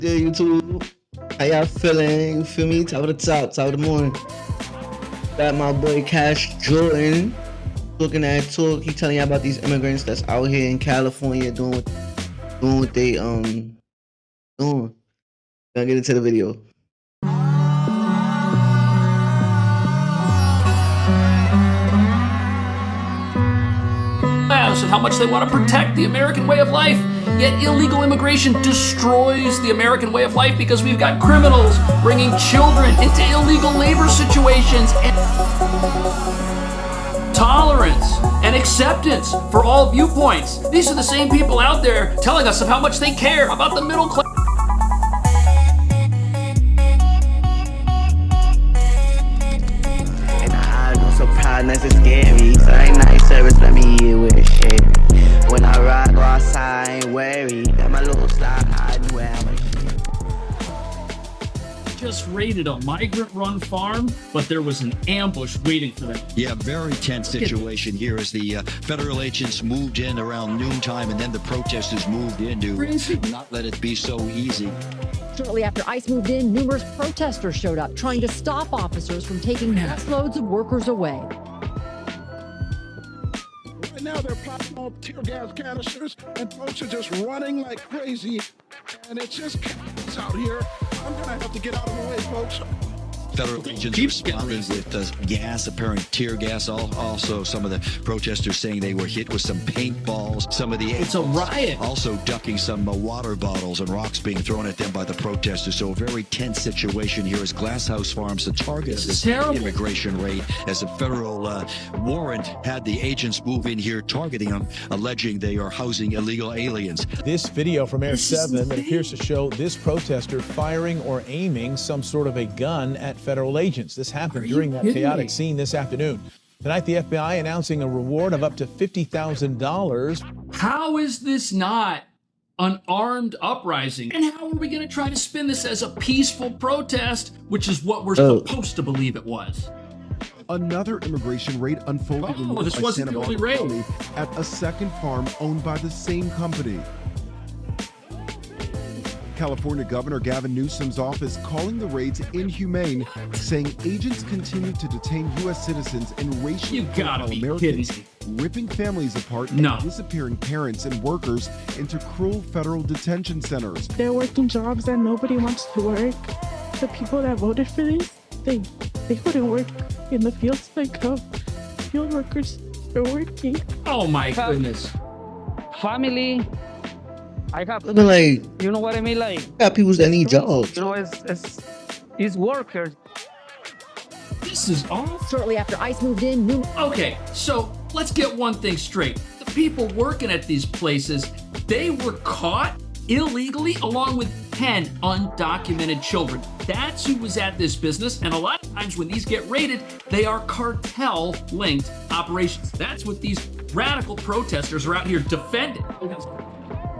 there, YouTube? How y'all feeling? You feel me? Top of the top of the morning. Got my boy Cash Jordan looking at talk. He telling y'all about these immigrants that's out here in California doing what they doing. Gonna get into the video. And how much they want to protect the American way of life. Yet illegal immigration destroys the American way of life because we've got criminals bringing children into illegal labor situations. And tolerance and acceptance for all viewpoints. These are the same people out there telling us of how much they care about the middle class. And I know so proud, nice and scary. So ain't nice service, let me hear with a shit. When I ride or outside, I ain't worried. Got my little slide hiding where I'm Just raided a migrant-run farm, but there was an ambush waiting for them. Yeah, very tense situation here as the federal agents moved in around noontime, and then the protesters moved in to not let it be so easy. Shortly after ICE moved in, numerous protesters showed up trying to stop officers from taking busloads of workers away. Right now they're popping off tear gas canisters and folks are just running like crazy, and it's just chaos out here. I'm gonna have to get out of the way, folks. Federal agents responding with gas, apparent tear gas. Also, some of the protesters saying they were hit with some paintballs. Some of the It's a riot. Also ducking some water bottles and rocks being thrown at them by the protesters. So a very tense situation here as Glasshouse Farms, the target of this immigration raid, as a federal warrant had the agents move in here targeting them, alleging they are housing illegal aliens. This video from Air 7 that appears to show this protester firing or aiming some sort of a gun at federal agents. This happened during that chaotic scene this afternoon. Tonight, the FBI announcing a reward of up to $50,000. How is this not an armed uprising? And how are we going to try to spin this as a peaceful protest, which is what we're supposed to believe it was? Another immigration raid unfolded in this wasn't the only raid. at a second farm owned by the same company. California Governor Gavin Newsom's office calling the raids inhumane, saying agents continue to detain U.S. citizens and racially profile Americans, ripping families apart and disappearing parents and workers into cruel federal detention centers. They're working jobs that nobody wants to work. The people that voted for this, they wouldn't work in the fields like field workers are working. Oh my goodness. Family. I have, like, you know what I mean? Like, got people that need jobs. You know, it's workers. This is awful. Shortly after ICE moved in, Okay, so let's get one thing straight. The people working at these places, they were caught illegally along with 10 undocumented children. That's who was at this business, and a lot of times when these get raided, they are cartel-linked operations. That's what these radical protesters are out here defending.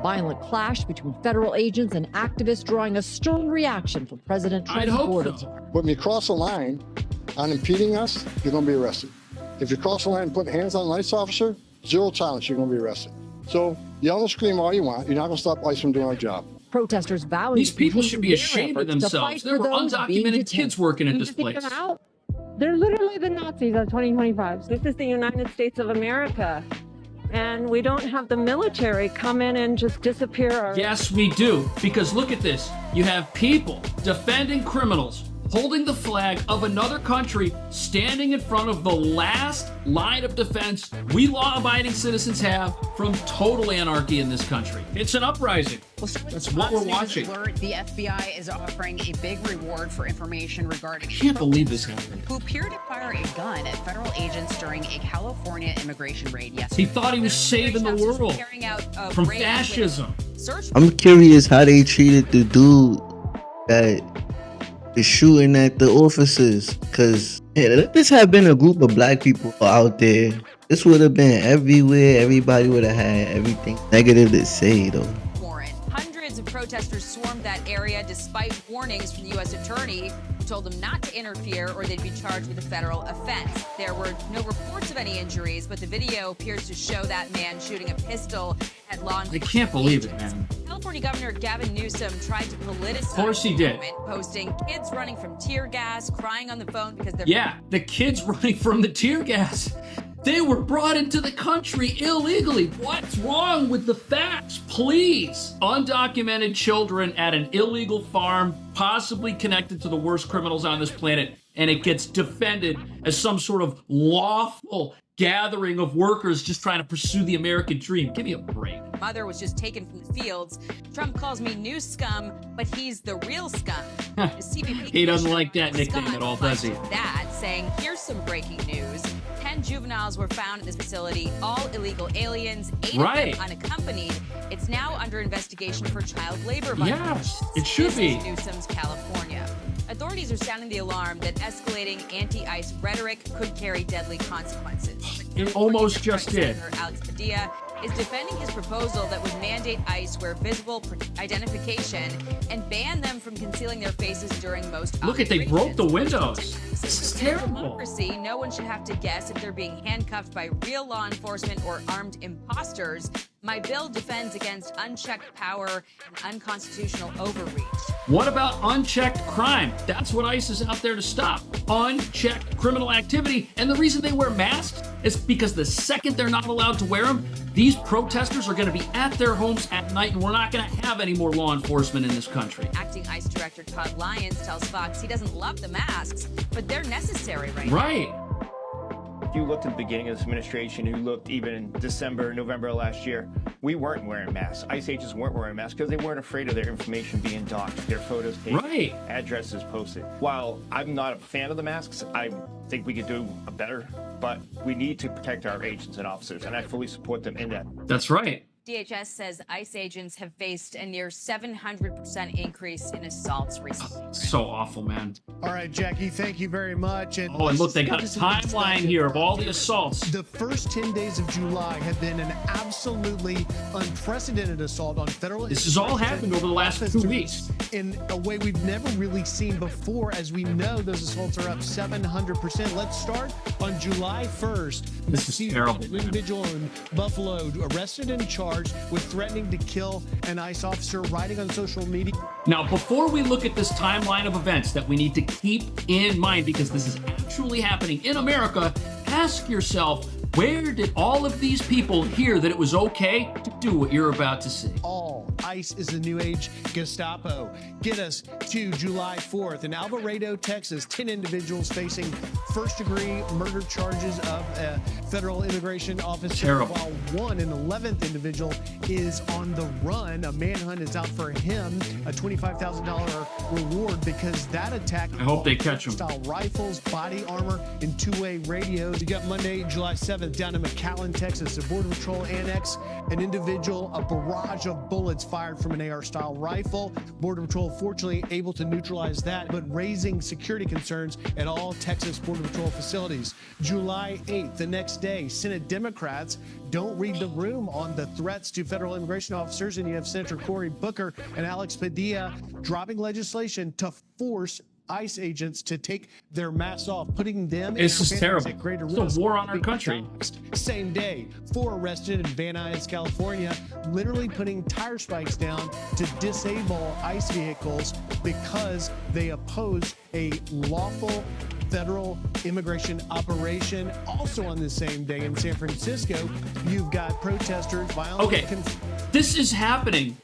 violent clash between federal agents and activists drawing a stern reaction from President Trump's border. When you cross a line on impeding us, you're going to be arrested. If you cross the line and put hands on an ICE officer, zero tolerance, you're going to be arrested. So yell and scream all you want. You're not going to stop ICE from doing our job. Protesters vowing these people should be ashamed of themselves. There were undocumented kids working at this place. They're literally the Nazis of 2025. This is the United States of America. And we don't have the military come in and just disappear. Yes, we do. Because look at this. You have people defending criminals, holding the flag of another country, standing in front of the last line of defense we law-abiding citizens have from total anarchy in this country. It's an uprising. That's what we're watching. The FBI is offering a big reward for information regarding I can't believe this happened. who appeared to fire a gun at federal agents during a California immigration raid yesterday. He thought he was saving the world from fascism. I'm curious how they treated the dude that is shooting at the officers, because let this have been a group of black people out there, this would have been everywhere. Everybody would have had everything negative to say, though. Hundreds of protesters swarmed that area despite warnings from the U.S. attorney, who told them not to interfere or they'd be charged with a federal offense. There were no reports of any injuries, but the video appears to show that man shooting a pistol at law enforcement. I can't believe it, man. California Governor Gavin Newsom tried to politicize Of course he did. the moment, posting kids running from tear gas, crying on the phone because they're... Yeah, the kids running from the tear gas. They were brought into the country illegally. What's wrong with the facts? Please. Undocumented children at an illegal farm, possibly connected to the worst criminals on this planet, and it gets defended as some sort of lawful gathering of workers just trying to pursue the American dream. Give me a break. Mother was just taken from the fields. Trump calls me new scum, but he's the real scum. The CBP He doesn't like that nickname at all, does he? That, saying, here's some breaking news. 10 juveniles were found in this facility, all illegal aliens, 8 of them unaccompanied. It's now under investigation for child labor violations. Yes, it should be. This is Newsom's California. Authorities are sounding the alarm that escalating anti-ICE rhetoric could carry deadly consequences. It almost just did. Senator Alex Padilla is defending his proposal that would mandate ICE wear visible identification and ban them from concealing their faces during most Look at, they broke the windows. This is terrible. In democracy, no one should have to guess if they're being handcuffed by real law enforcement or armed imposters. My bill defends against unchecked power and unconstitutional overreach. What about unchecked crime? That's what ICE is out there to stop. Unchecked criminal activity. And the reason they wear masks is because the second they're not allowed to wear them, these protesters are going to be at their homes at night, and we're not going to have any more law enforcement in this country. Acting ICE Director Todd Lyons tells Fox he doesn't love the masks, but they're necessary right now. Right. If you looked at the beginning of this administration, you looked even in December, November of last year, we weren't wearing masks. ICE agents weren't wearing masks because they weren't afraid of their information being doxxed, their photos taken, addresses posted. While I'm not a fan of the masks, I think we could do a better, but we need to protect our agents and officers, and I fully support them in that. That's right. DHS says ICE agents have faced a near 700% increase in assaults recently. So awful, man. All right, Jackie, thank you very much. And look, they got a timeline here of all the assaults. The first 10 days of July have been an absolutely unprecedented assault on federal... This has all happened over the last 2 weeks. In a way we've never really seen before. As we know, those assaults are up 700%. Let's start on July 1st. This is terrible. An individual in Buffalo arrested and charged with threatening to kill an ICE officer, writing on social media. Now, before we look at this timeline of events that we need to keep in mind, because this is actually happening in America, ask yourself, where did all of these people hear that it was okay to do what you're about to see? ICE is the new age Gestapo. Get us to July 4th. In Alvarado, Texas, 10 individuals facing first-degree murder charges of a federal immigration officer. Terrible. While an 11th individual is on the run. A manhunt is out for him. A $25,000 reward because that attack... I hope they catch him. ...style rifles, body armor, and two-way radios. You got Monday, July 7th, down in McAllen, Texas. A Border Patrol annex, an individual, a barrage of bullets fired from an AR-style rifle. Border Patrol, fortunately, able to neutralize that, but raising security concerns at all Texas Border Patrol facilities. July 8th, the next day, Senate Democrats don't read the room on the threats to federal immigration officers, and you have Senator Cory Booker and Alex Padilla dropping legislation to force ICE agents to take their masks off, putting them this is terrible. At greater risk. It's a war on our country. Same day, 4 arrested in Van Nuys, California, literally putting tire spikes down to disable ICE vehicles because they oppose a lawful federal immigration operation. Also on the same day in San Francisco, you've got protesters violently... Okay, this is happening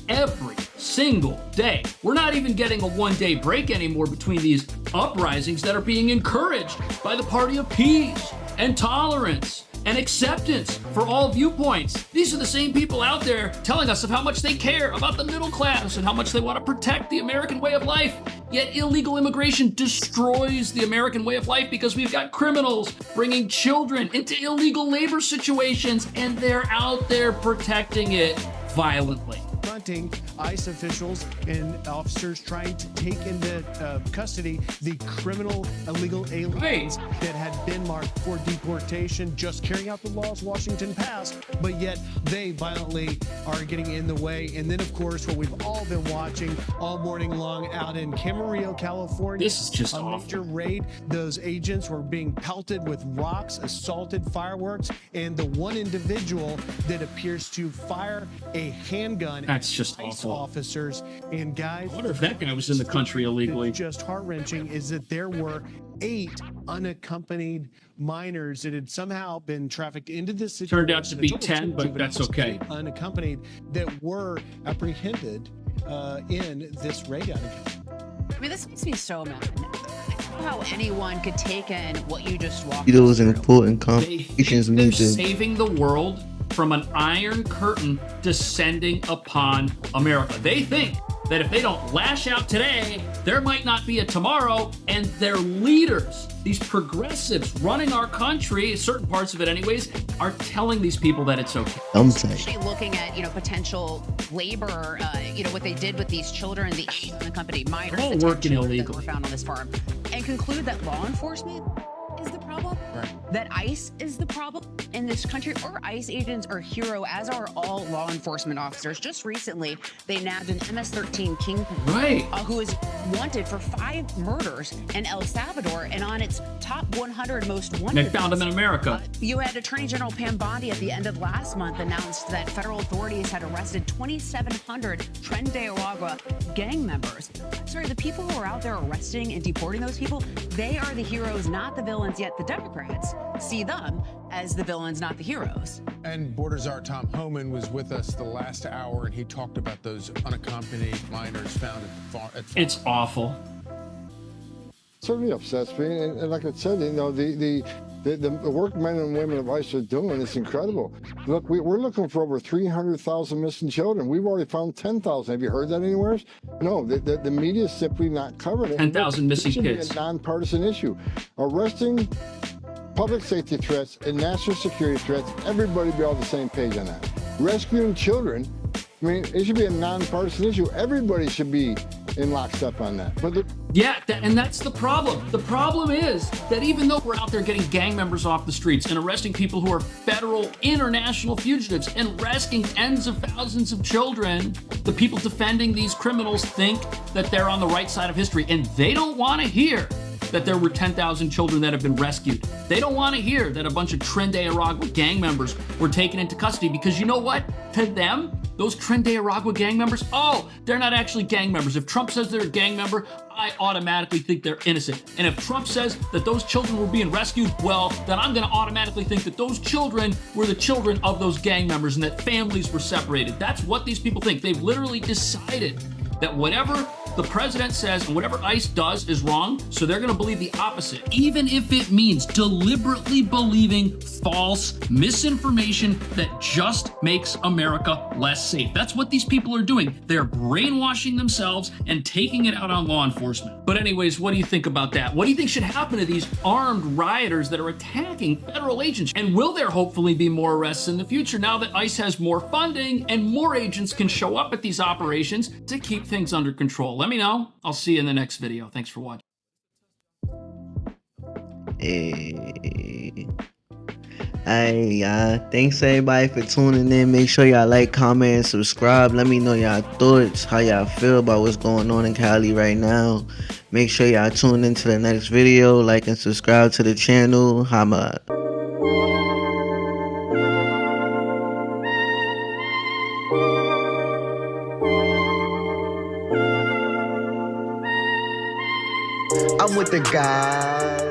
every single day. We're not even getting a one-day break anymore between these uprisings that are being encouraged by the party of peace and tolerance and acceptance for all viewpoints. These are the same people out there telling us of how much they care about the middle class and how much they want to protect the American way of life. Yet illegal immigration destroys the American way of life because we've got criminals bringing children into illegal labor situations, and they're out there protecting it violently. Confronting ICE officials and officers trying to take into custody the criminal illegal aliens that had been marked for deportation, just carrying out the laws Washington passed, but yet they violently are getting in the way. And then, of course, what we've all been watching all morning long out in Camarillo, California. This is just a major raid. Those agents were being pelted with rocks, assaulted, fireworks, and the one individual that appears to fire a handgun That's just ICE awful. officers. And guys, I wonder if that guy was in the country illegally. Just heart-wrenching is that there were 8 unaccompanied minors that had somehow been trafficked into this situation. Turned out to be 10, but that's okay. Unaccompanied that were apprehended in this raid out. I mean, this makes me so mad. I don't know how anyone could take in what you just walked Those through. important conversations we They're need to. saving the world from an iron curtain descending upon America. They think that if they don't lash out today, there might not be a tomorrow, and their leaders, these progressives running our country, certain parts of it anyways, are telling these people that it's okay. Especially looking at, potential labor, what they did with these children, the unaccompanied minors, They're all the 10 working children that illegally. were found on this farm, and conclude that law enforcement is the problem, that ICE is the problem in this country. Our ICE agents are hero, as are all law enforcement officers. Just recently, they nabbed an MS-13 kingpin, who is wanted for 5 murders in El Salvador, and on its top 100 most wanted. They found him in America. You had Attorney General Pam Bondi at the end of last month announced that federal authorities had arrested 2,700 Tren de Aragua gang members. Sorry, the people who are out there arresting and deporting those people, they are the heroes, not the villains, yet the Democrats see them as the villains, not the heroes. And Border Czar Tom Homan was with us the last hour, and he talked about those unaccompanied minors found at the farm. It's awful. Certainly upsets me, and like I said, the work men and women of ICE are doing is incredible. Look, we're looking for over 300,000 missing children. We've already found 10,000. Have you heard that anywhere? No, the media is simply not covering it. 10,000 missing kids. kids. It should be a nonpartisan issue. Arresting public safety threats and national security threats, everybody be on the same page on that. Rescuing children, I mean, it should be a nonpartisan issue. Everybody should be in lockstep on that. But and that's the problem. The problem is that even though we're out there getting gang members off the streets and arresting people who are federal, international fugitives and rescuing tens of thousands of children, the people defending these criminals think that they're on the right side of history, and they don't want to hear that there were 10,000 children that have been rescued. They don't want to hear that a bunch of Tren de Aragua gang members were taken into custody, because you know what? To them, those Tren de Aragua gang members, they're not actually gang members. If Trump says they're a gang member, I automatically think they're innocent. And if Trump says that those children were being rescued, well, then I'm going to automatically think that those children were the children of those gang members and that families were separated. That's what these people think. They've literally decided that whatever the president says and whatever ICE does is wrong, so they're going to believe the opposite, even if it means deliberately believing false misinformation that just makes America less safe. That's what these people are doing. They're brainwashing themselves and taking it out on law enforcement. But anyways, what do you think about that? What do you think should happen to these armed rioters that are attacking federal agents? And will there hopefully be more arrests in the future now that ICE has more funding and more agents can show up at these operations to keep things under control? Let me know. I'll see you in the next video. Thanks for watching. Hey, thanks everybody for tuning in. Make sure y'all like, comment, and subscribe. Let me know y'all thoughts, how y'all feel about what's going on in Cali right now. Make sure y'all tune into the next video. Like and subscribe to the channel. Hamad. I'm with the guys.